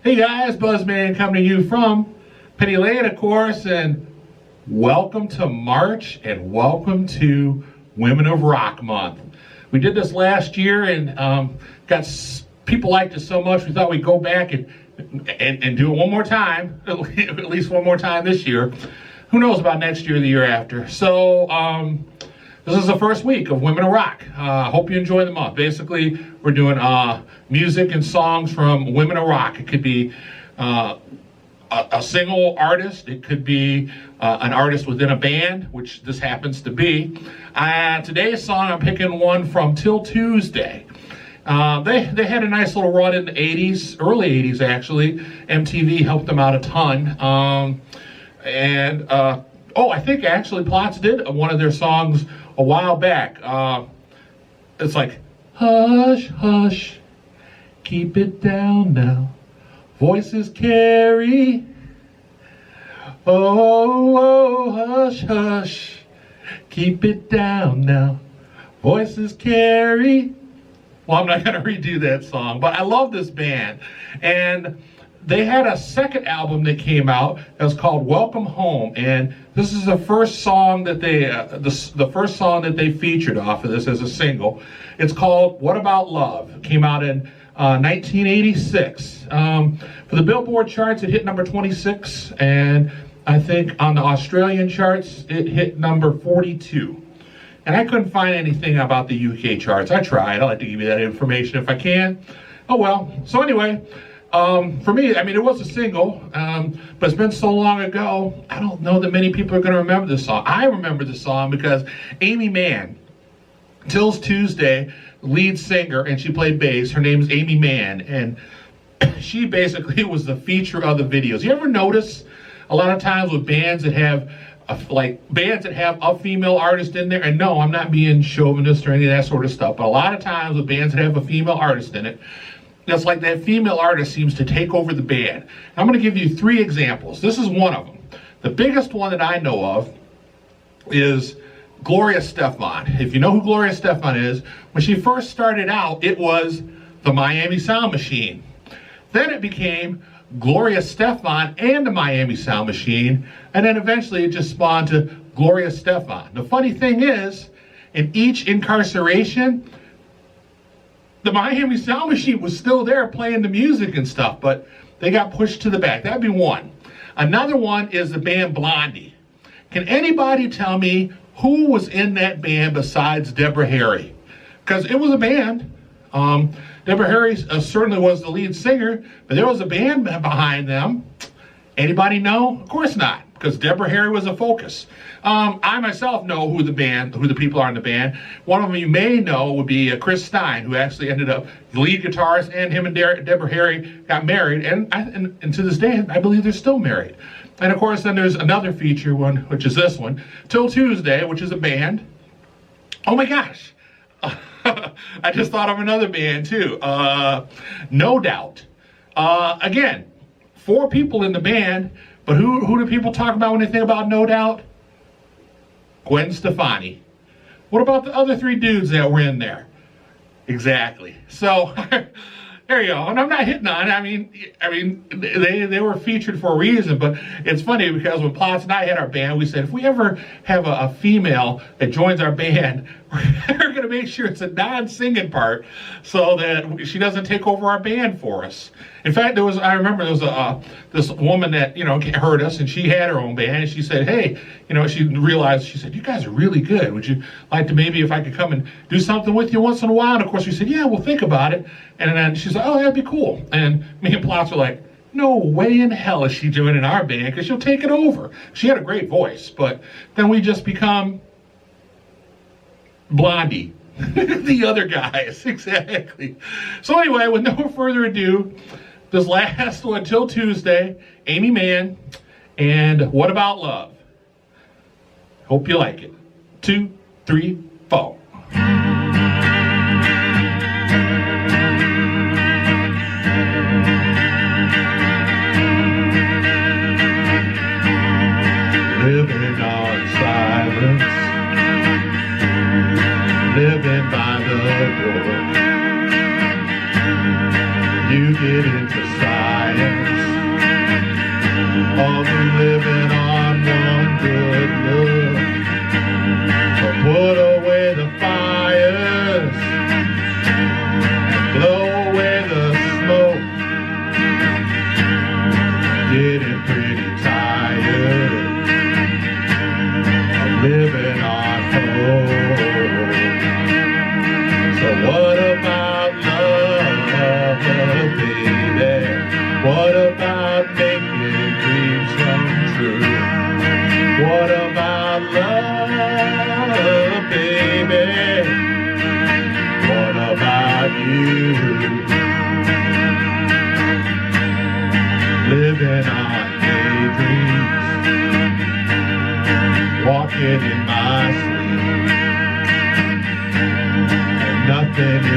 Hey guys, Buzzman coming to you from Penny Lane, of course, and welcome to March and welcome to Women of Rock Month. We did this last year and people liked it so much we thought we'd go back and do it one more time, at least one more time this year. Who knows about next year or the year after. So this is the first week of Women of Rock. Hope you enjoy the month. Basically, we're doing music and songs from Women of Rock. It could be a single artist. It could be an artist within a band, which this happens to be. Today's song, I'm picking one from Till Tuesday. They had a nice little run in the 80s, early 80s actually. MTV helped them out a ton. I think actually Plots did one of their songs a while back. It's like, hush, hush, keep it down now. Voices carry. Oh, hush, hush, keep it down now. Voices carry. Well, I'm not going to redo that song, but I love this band. And they had a second album that came out that was called Welcome Home, and this is the first song that they featured off of this as a single. It's called What About Love. It came out in 1986. For the Billboard charts, it hit number 26, and I think on the Australian charts, it hit number 42. And I couldn't find anything about the UK charts. I tried. I like to give you that information if I can. Oh well. So anyway, for me, I mean, it was a single, but it's been so long ago, I don't know that many people are going to remember this song. I remember the song because Amy Mann, Till Tuesday, lead singer, and she played bass. Her name's Amy Mann, and she basically was the feature of the videos. You ever notice a lot of times with bands that have a female artist in there, and no, I'm not being chauvinist or any of that sort of stuff, but a lot of times with bands that have a female artist in it, it's like that female artist seems to take over the band. I'm going to give you 3 examples. This is one of them. The biggest one that I know of is Gloria Estefan. If you know who Gloria Estefan is, when she first started out, it was the Miami Sound Machine. Then it became Gloria Estefan and the Miami Sound Machine, and then eventually it just spawned to Gloria Estefan. The funny thing is, in each incarceration, the Miami Sound Machine was still there playing the music and stuff, but they got pushed to the back. That'd be one. Another one is the band Blondie. Can anybody tell me who was in that band besides Deborah Harry? Because it was a band. Deborah Harry certainly was the lead singer, but there was a band behind them. Anybody know? Of course not, because Deborah Harry was a focus. I myself know who the people are in the band. One of them you may know would be Chris Stein, who actually ended up the lead guitarist, and him and Deborah Harry got married, and to this day, I believe they're still married. And of course, then there's another feature one, which is this one, Till Tuesday, which is a band. Oh my gosh. I just thought of another band too. No Doubt. Again, 4 people in the band, but who do people talk about when they think about No Doubt? Gwen Stefani. What about the other 3 dudes that were in there? Exactly. So there you go. And I'm not hitting on it. I mean, they were featured for a reason, but it's funny because when Plots and I had our band, we said if we ever have a female that joins our band, we're going to make sure it's a non-singing part so that she doesn't take over our band for us. In fact, I remember there was this woman that, heard us, and she had her own band, and she said, hey, she realized, she said, you guys are really good. Would you like to maybe if I could come and do something with you once in a while? And of course we said, yeah, we'll think about it. And then she's like, oh, that'd be cool. And me and Plots were like, no way in hell is she doing in our band, because she'll take it over. She had a great voice, but then we just become Blondie. The other guys, exactly. So anyway, with no further ado, this last one, Till Tuesday, Amy Mann, and What About Love? Hope you like it. 2, 3, 4. Living on silence, living by the book. You get into science,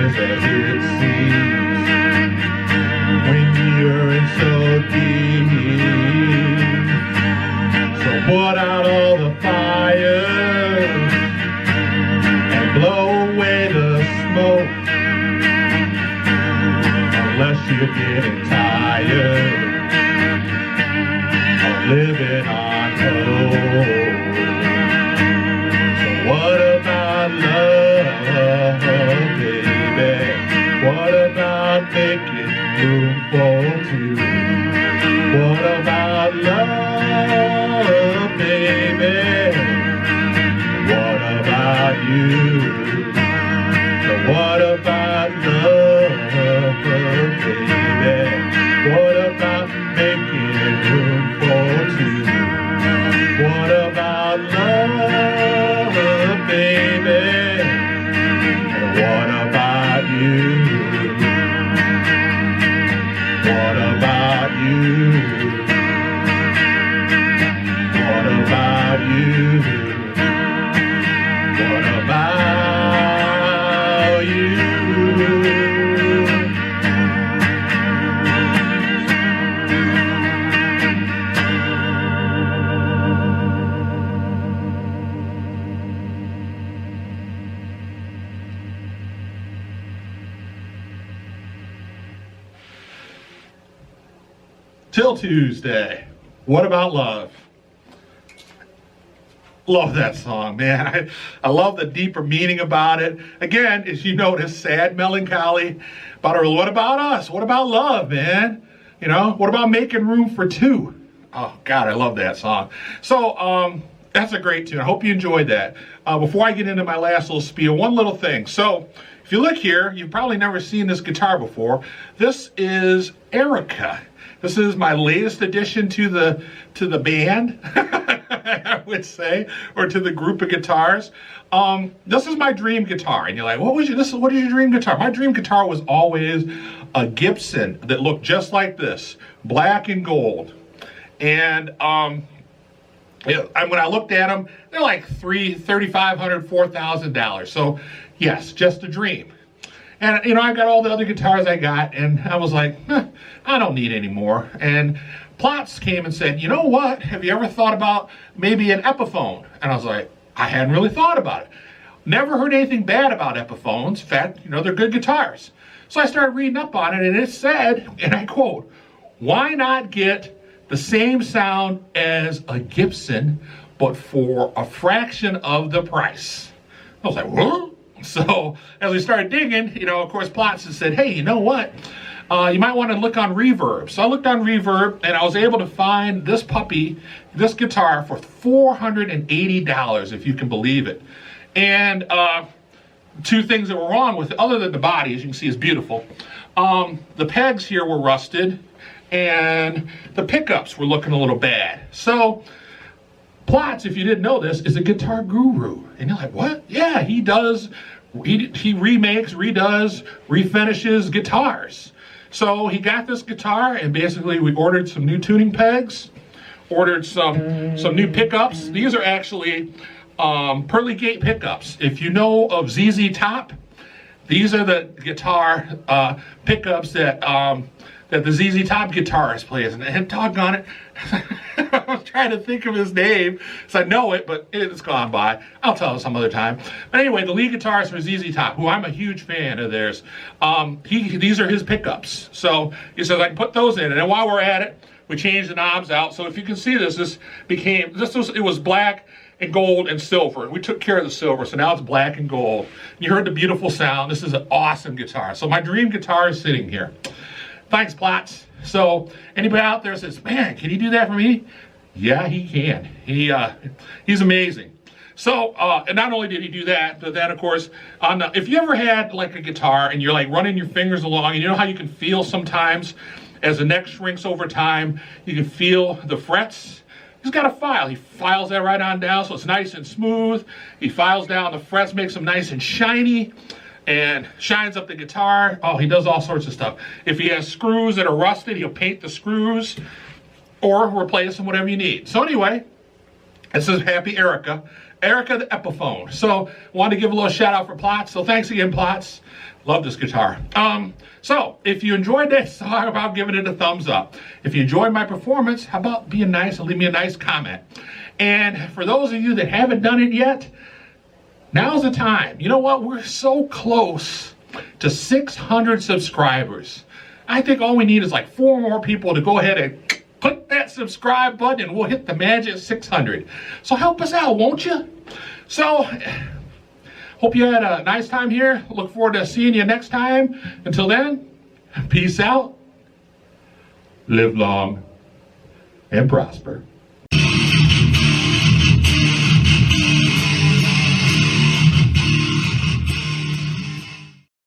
is as it seems when you're in so deep. So put out all the fires and blow away the smoke, unless you're getting tired of living on hope. So what about love, baby? What about making room for two? What about love, baby? What about you? So what about love, baby? What about making room for two? What about love, baby? What about you? What about you? What about you? What about you? Till Tuesday. What about love? Love that song, man. I love the deeper meaning about it. Again, as you notice, sad melancholy. But what about us? What about love, man? You know, what about making room for two? Oh, God, I love that song. So, that's a great tune. I hope you enjoyed that. Before I get into my last little spiel, one little thing. So, if you look here, you've probably never seen this guitar before. This is Erica. This is my latest addition to the band, I would say, or to the group of guitars. This is my dream guitar, and you're like, what is your dream guitar? My dream guitar was always a Gibson that looked just like this, black and gold. And when I looked at them, they're like $3,500, $4,000. So yes, just a dream. And, you know, I got all the other guitars I got, and I was like, I don't need any more. And Plots came and said, you know what? Have you ever thought about maybe an Epiphone? And I was like, I hadn't really thought about it. Never heard anything bad about Epiphones. In fact, you know, they're good guitars. So I started reading up on it, and it said, and I quote, why not get the same sound as a Gibson, but for a fraction of the price? I was like, what? So as we started digging, you know, of course, Plots has said, hey, you know what? You might want to look on Reverb. So I looked on Reverb, and I was able to find this puppy, this guitar, for $480, if you can believe it. And two things that were wrong with it, other than the body, as you can see, is beautiful. The pegs here were rusted, and the pickups were looking a little bad. So Plots, if you didn't know this, is a guitar guru. And you're like, what? Yeah, he does. He remakes, redoes, refinishes guitars. So he got this guitar, and basically we ordered some new tuning pegs, ordered some new pickups. These are actually Pearly Gate pickups. If you know of ZZ Top, these are the guitar pickups that the ZZ Top guitarist plays. And doggone it, I was trying to think of his name, so I know it, but it's gone by. I'll tell you some other time. But anyway, the lead guitarist for ZZ Top, who I'm a huge fan of theirs, these are his pickups. So he says I can put those in, and then while we're at it, we changed the knobs out. So if you can see this, it was black and gold and silver. We took care of the silver, so now it's black and gold. You heard the beautiful sound. This is an awesome guitar. So my dream guitar is sitting here. Thanks, Plots. So anybody out there says, man, can he do that for me? Yeah, he can. He's amazing. So, and not only did he do that, but then of course, if you ever had like a guitar and you're like running your fingers along, and you know how you can feel sometimes as the neck shrinks over time, you can feel the frets. He's got a file. He files that right on down so it's nice and smooth. He files down the frets, makes them nice and shiny, and shines up the guitar. Oh, he does all sorts of stuff. If he has screws that are rusted, he'll paint the screws or replace them, whatever you need. So anyway, it says Happy Erica. Erica the Epiphone. So wanted to give a little shout out for Plots. So thanks again, Plots. Love this guitar. So if you enjoyed this, how about giving it a thumbs up? If you enjoyed my performance, how about being nice and leave me a nice comment? And for those of you that haven't done it yet, now's the time. You know what? We're so close to 600 subscribers. I think all we need is like 4 more people to go ahead and click that subscribe button and we'll hit the magic 600. So help us out, won't you? So, hope you had a nice time here. Look forward to seeing you next time. Until then, peace out. Live long and prosper.